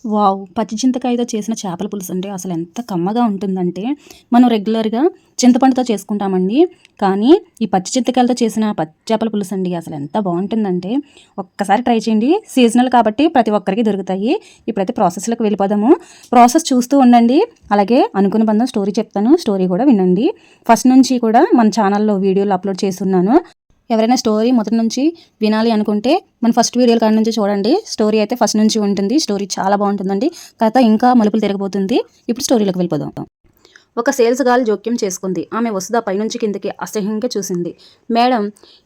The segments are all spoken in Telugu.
వావ్! పచ్చి చింతకాయతో చేసిన చేపల పులుసు అంటే అసలు ఎంత కమ్మగా ఉంటుందంటే, మనం రెగ్యులర్‌గా చింతపండుతో చేసుకుంటామండి. కానీ ఈ పచ్చి చింతకాయలతో చేసిన చేపల పులుసు అండి అసలు ఎంత బావుంటుందంటే, ఒక్కసారి ట్రై చేయండి. సీజనల్ కాబట్టి ప్రతి ఒక్కరికి దొరుకుతాయి. ఇప్పుడైతే ప్రాసెస్‌లోకి వెళ్ళిపోదాము. ప్రాసెస్ చూస్తూ ఉండండి. అలాగే అనుకున్న బంధం స్టోరీ చెప్తాను. స్టోరీ కూడా వినండి. ఫస్ట్ నుంచి కూడా మన ఛానల్‌లో వీడియోలు అప్లోడ్ చేసున్నాను. ఎవరైనా స్టోరీ మొదటి నుంచి వినాలి అనుకుంటే మన ఫస్ట్ వీడియోల కాడ నుంచి చూడండి. స్టోరీ అయితే ఫస్ట్ నుంచి ఉంటుంది. స్టోరీ చాలా బాగుంటుందండి. కథ ఇంకా మలుపులు తిరగబోతుంది. ఇప్పుడు స్టోరీలోకి వెళ్ళిపోదాం. ఒక సేల్స్ గర్ల్ జోక్యం చేసుకుంది. ఆమె వసుధ పైనుంచి కిందకి అసహ్యంగా చూసింది. మేడం,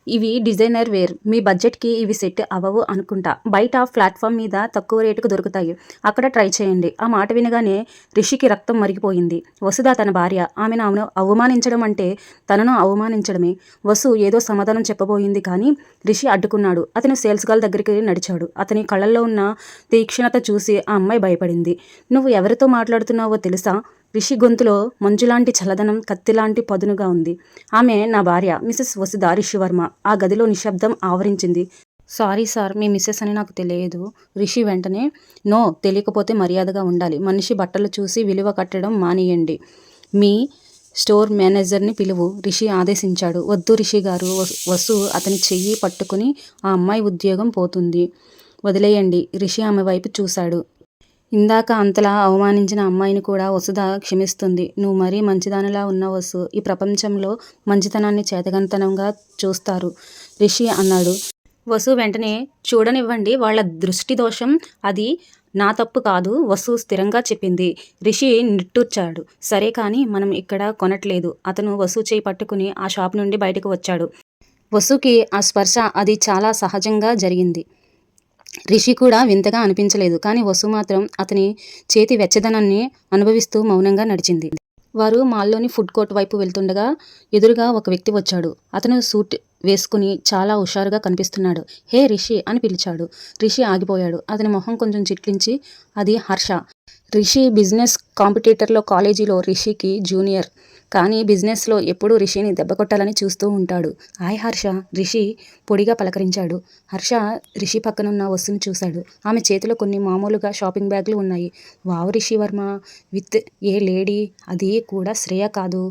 ఇవి డిజైనర్ వేర్. మీ బడ్జెట్కి ఇవి సెట్ అవ్వవు అనుకుంటా. బయట ప్లాట్ఫామ్ మీద తక్కువ రేటుకు దొరుకుతాయి. అక్కడ ట్రై చేయండి. ఆ మాట వినగానే రిషికి రక్తం మరిగిపోయింది. వసుధ తన భార్య. ఆమెను అవమానించడం అంటే తనను అవమానించడమే. వసు ఏదో సమాధానం చెప్పబోయింది కానీ రిషి అడ్డుకున్నాడు. అతను సేల్స్ గర్ల్ దగ్గరికి నడిచాడు. అతని కళ్ళల్లో ఉన్న తీక్షణత చూసి ఆ అమ్మాయి భయపడింది. నువ్వు ఎవరితో మాట్లాడుతున్నావో తెలుసా? రిషి గొంతులో మంచులాంటి చల్లదనం, కత్తిలాంటి పదునుగా ఉంది. ఆమె నా భార్య, మిసెస్ వసుధ రిషివర్మ. ఆ గదిలో నిశ్శబ్దం ఆవరించింది. సారీ సార్, మీ మిస్సెస్ అని నాకు తెలియదు. రిషి వెంటనే, నో, తెలియకపోతే మర్యాదగా ఉండాలి. మనిషి బట్టలు చూసి విలువ కట్టడం మానేయండి. మీ స్టోర్ మేనేజర్ని పిలువు, రిషి ఆదేశించాడు. వద్దు రిషి గారు. వసు అతని చెయ్యి పట్టుకుని, ఆ అమ్మాయి ఉద్యోగం పోతుంది, వదిలేయండి. రిషి ఆమె వైపు చూశాడు. ఇందాక అంతలా అవమానించిన అమ్మాయిని కూడా వసుధ క్షమిస్తుంది. నువ్వు మరీ మంచిదానిలా ఉన్న వసు. ఈ ప్రపంచంలో మంచితనాన్ని చేతగంతనంగా చూస్తారు, రిషి అన్నాడు. వసు వెంటనే, చూడనివ్వండి, వాళ్ళ దృష్టి దోషం. అది నా తప్పు కాదు, వసు స్థిరంగా చెప్పింది. రిషి నిట్టూర్చాడు. సరే కానీ మనం ఇక్కడ కొనట్లేదు. అతను వసు చేయి పట్టుకుని ఆ షాప్ నుండి బయటకు వచ్చాడు. వసుకి ఆ స్పర్శ అది చాలా సహజంగా జరిగింది. రిషి కూడా వింతగా అనిపించలేదు. కానీ వసు మాత్రం అతని చేతి వెచ్చదనాన్ని అనుభవిస్తూ మౌనంగా నడిచింది. వారు మాల్లోని ఫుడ్ కోర్ట్ వైపు వెళ్తుండగా ఎదురుగా ఒక వ్యక్తి వచ్చాడు. అతను సూట్ వేసుకుని చాలా హుషారుగా కనిపిస్తున్నాడు. హే రిషి అని పిలిచాడు. రిషి ఆగిపోయాడు. అతని మొహం కొంచెం చిట్లించి, అది హర్ష. రిషి బిజినెస్ కాంపిటీటర్లో కాలేజీలో రిషికి జూనియర్. కానీ బిజినెస్లో ఎప్పుడూ రిషిని దెబ్బకొట్టాలని చూస్తూ ఉంటాడు. హాయ్ హర్ష, రిషి పొడిగా పలకరించాడు. హర్ష రిషి పక్కనున్న వస్తుని చూశాడు. ఆమె చేతిలో కొన్ని మామూలుగా షాపింగ్ బ్యాగులు ఉన్నాయి. Wow Rishi Varma with a lady, అది కూడా శ్రేయ కాదు.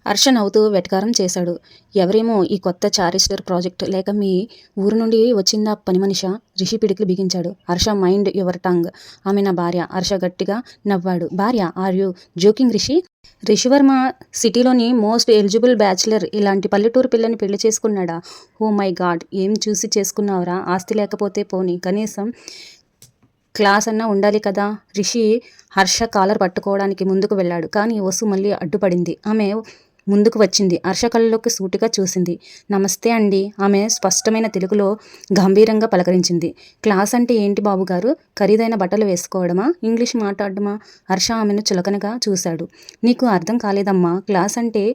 హర్ష నవ్వుతూ వెటకారం చేశాడు. ఎవరేమో ఈ కొత్త చారిస్టర్ ప్రాజెక్ట్, లేక మీ ఊరు నుండి వచ్చిందా పని మనిషా? రిషి పిడికిలు బిగించాడు. Harsha mind your tongue. ఆమె నా భార్య. హర్ష గట్టిగా నవ్వాడు. భార్య? Are you joking Rishi? Rishi Varma సిటీలోని మోస్ట్ ఎలిజిబుల్ బ్యాచులర్. ఇలాంటి పల్లెటూరు పిల్లని పెళ్లి చేసుకున్నాడా? ఓ మై గాడ్, ఏం చూసి చేసుకున్నావురా? ఆస్తి లేకపోతే పోనీ, కనీసం క్లాస్ అన్నా ఉండాలి కదా. రిషి హర్ష కాలర్ పట్టుకోవడానికి ముందుకు వెళ్ళాడు. కానీ వసు మళ్ళీ అడ్డుపడింది. ఆమె ముందుకు వచ్చింది. హర్ష కళ్ళలోకి సూటిగా చూసింది. నమస్తే అండి. ఆమె స్పష్టమైన తెలుగులో గంభీరంగా పలకరించింది. క్లాస్ అంటే ఏంటి బాబుగారు? ఖరీదైన బట్టలు వేసుకోవడమా? ఇంగ్లీష్ మాట్లాడమా? హర్ష ఆమెను చులకనగా చూశాడు. నీకు అర్థం కాలేదమ్మా. క్లాస్ అంటే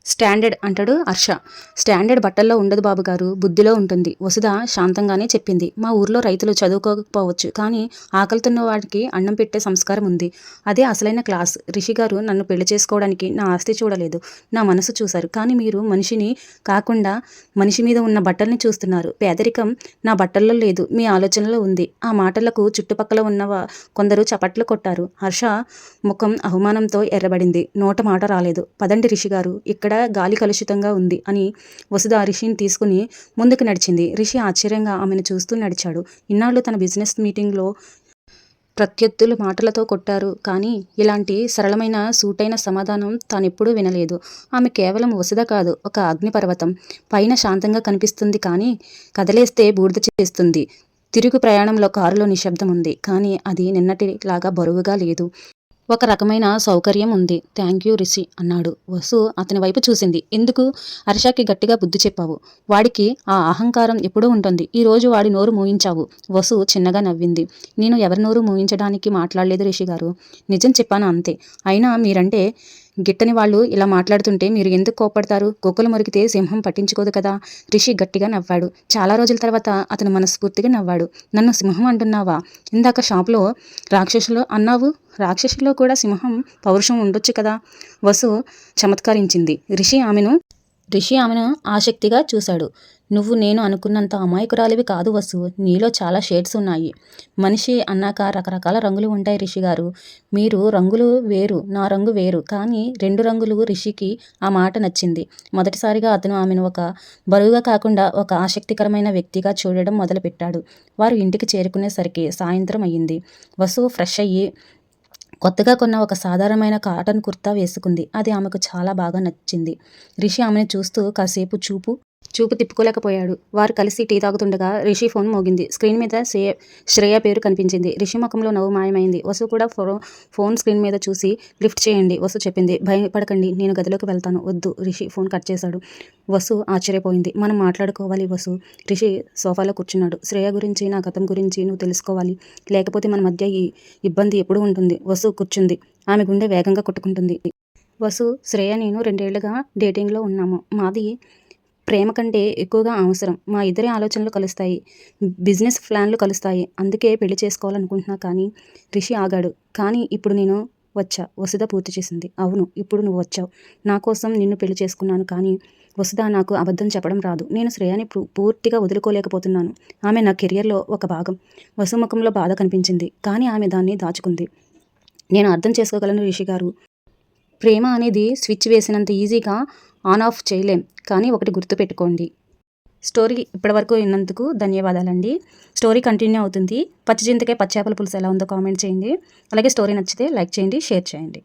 స్టాండర్డ్ అంటాడు హర్ష. స్టాండర్డ్ బట్టల్లో ఉండదు బాబుగారు, బుద్ధిలో ఉంటుంది. వసుధ శాంతంగానే చెప్పింది. మా ఊర్లో రైతులు చదువుకోకపోవచ్చు, కానీ ఆకలితున్న వాడికి అన్నం పెట్టే సంస్కారం ఉంది. అదే అసలైన క్లాస్. రిషి గారు నన్ను పెళ్లి చేసుకోవడానికి నా ఆస్తి చూడలేదు, నా మనసు చూశారు. కానీ మీరు మనిషిని కాకుండా మనిషి మీద ఉన్న బట్టల్ని చూస్తున్నారు. పేదరికం నా బట్టల్లో లేదు, మీ ఆలోచనలో ఉంది. ఆ మాటలకు చుట్టుపక్కల ఉన్న కొందరు చప్పట్లు కొట్టారు. హర్ష ముఖం అవమానంతో ఎర్రబడింది. నోట మాట రాలేదు. పదండి రిషి గారు, ఇక్కడ గాలి కలుషితంగా ఉంది అని వసుధ రిషిని తీసుకుని ముందుకు నడిచింది. రిషి ఆశ్చర్యంగా ఆమెను చూస్తూ నడిచాడు. ఇన్నాళ్ళు తన బిజినెస్ మీటింగ్లో ప్రత్యర్థులు మాటలతో కొట్టారు, కానీ ఇలాంటి సరళమైన సూటైన సమాధానం తానెప్పుడూ వినలేదు. ఆమె కేవలం వసుధ కాదు, ఒక అగ్నిపర్వతం. పైన శాంతంగా కనిపిస్తుంది, కానీ కదలేస్తే బూడిద చేస్తుంది. తిరుగు ప్రయాణంలో కారులో నిశ్శబ్దం ఉంది, కానీ అది నిన్నటిలాగా బరువుగా లేదు. ఒక రకమైన సౌకర్యం ఉంది. థ్యాంక్ యూ రిషి అన్నాడు. వసు అతని వైపు చూసింది. ఎందుకు? హర్షకి గట్టిగా బుద్ధి చెప్పావు. వాడికి ఆ అహంకారం ఎప్పుడూ ఉంటుంది. ఈరోజు వాడి నోరు మూయించావు. వసు చిన్నగా నవ్వింది. నేను ఎవరి నోరు మూయించడానికి మాట్లాడలేదు రిషి గారు, నిజం చెప్పాను అంతే. అయినా మీరంటే గిట్టని వాళ్ళు ఇలా మాట్లాడుతుంటే మీరు ఎందుకు కోప్పడతారు? కుక్కలు మురికితే సింహం పట్టించుకోదు కదా. రిషి గట్టిగా నవ్వాడు. చాలా రోజుల తర్వాత అతను మనస్ఫూర్తిగా నవ్వాడు. నన్ను సింహం అంటున్నావా? ఇందాక షాప్లో రాక్షసులు అన్నావు. రాక్షసులో కూడా సింహం పౌరుషం ఉండొచ్చు కదా. వసు చమత్కరించింది. రిషి ఆమెను రిషి ఆమెను ఆసక్తిగా చూశాడు. నువ్వు నేను అనుకున్నంత అమాయకురాలివి కాదు వసు. నీలో చాలా షేడ్స్ ఉన్నాయి. మనిషి అన్నాక రకరకాల రంగులు ఉంటాయి రిషి గారు. మీరు రంగులు వేరు, నా రంగు వేరు. కానీ 2 రంగులు. రిషికి ఆ మాట నచ్చింది. మొదటిసారిగా అతను ఆమెను ఒక బరువుగా కాకుండా ఒక ఆసక్తికరమైన వ్యక్తిగా చూడడం మొదలుపెట్టాడు. వారు ఇంటికి చేరుకునేసరికి సాయంత్రం అయ్యింది. వసు ఫ్రెష్ అయ్యి కొత్తగా కొన్న ఒక సాధారణమైన కాటన్ కుర్తా వేసుకుంది. అది ఆమెకు చాలా బాగా నచ్చింది. రిషి ఆమెను చూస్తూ కాసేపు చూపు తిప్పుకోలేకపోయాడు. వారు కలిసి టీ తాగుతుండగా రిషి ఫోన్ మోగింది. స్క్రీన్ మీద శ్రేయ పేరు కనిపించింది. రిషి ముఖంలో నవ్వు మాయమైంది. వసు కూడా ఫోన్ స్క్రీన్ మీద చూసి లిఫ్ట్ చేయండి వసు చెప్పింది. భయపడకండి, నేను గదిలోకి వెళ్తాను. వద్దు. రిషి ఫోన్ కట్ చేశాడు. వసు ఆశ్చర్యపోయింది. మనం మాట్లాడుకోవాలి వసు. రిషి సోఫాలో కూర్చున్నాడు. శ్రేయ గురించి, నా గతం గురించి నువ్వు తెలుసుకోవాలి. లేకపోతే మన మధ్య ఈ ఇబ్బంది ఎప్పుడూ ఉంటుంది. వసు కూర్చుంది. ఆమె గుండె వేగంగా కొట్టుకుంటుంది. వసు, శ్రేయ నేను 2 ఏళ్లుగా డేటింగ్లో ఉన్నాము. మాది ప్రేమ కంటే ఎక్కువగా అవసరం. మా ఇద్దరి ఆలోచనలు కలుస్తాయి, బిజినెస్ ప్లాన్లు కలుస్తాయి. అందుకే పెళ్లి చేసుకోవాలనుకుంటున్నా. కానీ రిషి ఆగాడు. కానీ ఇప్పుడు నేను వచ్చా. వసుధ పూర్తి చేసింది. అవును, ఇప్పుడు నువ్వు వచ్చావు. నా కోసం నిన్ను పెళ్లి చేసుకున్నాను. కానీ వసుధ, నాకు అబద్ధం చెప్పడం రాదు. నేను శ్రేయాని పూర్తిగా వదులుకోలేకపోతున్నాను. ఆమె నా కెరియర్లో ఒక భాగం. వసు ముఖంలో బాధ కనిపించింది. కానీ ఆమె దాన్ని దాచుకుంది. నేను అర్థం చేసుకోగలను రిషి గారు. ప్రేమ అనేది స్విచ్ వేసినంత ఈజీగా ఆన్ ఆఫ్ చేయలేం. కానీ ఒకటి గుర్తుపెట్టుకోండి. స్టోరీ ఇప్పటివరకు విన్నందుకు ధన్యవాదాలండి. స్టోరీ కంటిన్యూ అవుతుంది. పచ్చి చింతకాయ పచ్చి చేపల పులుసు ఎలా ఉందో కామెంట్ చేయండి. అలాగే స్టోరీ నచ్చితే లైక్ చేయండి, షేర్ చేయండి.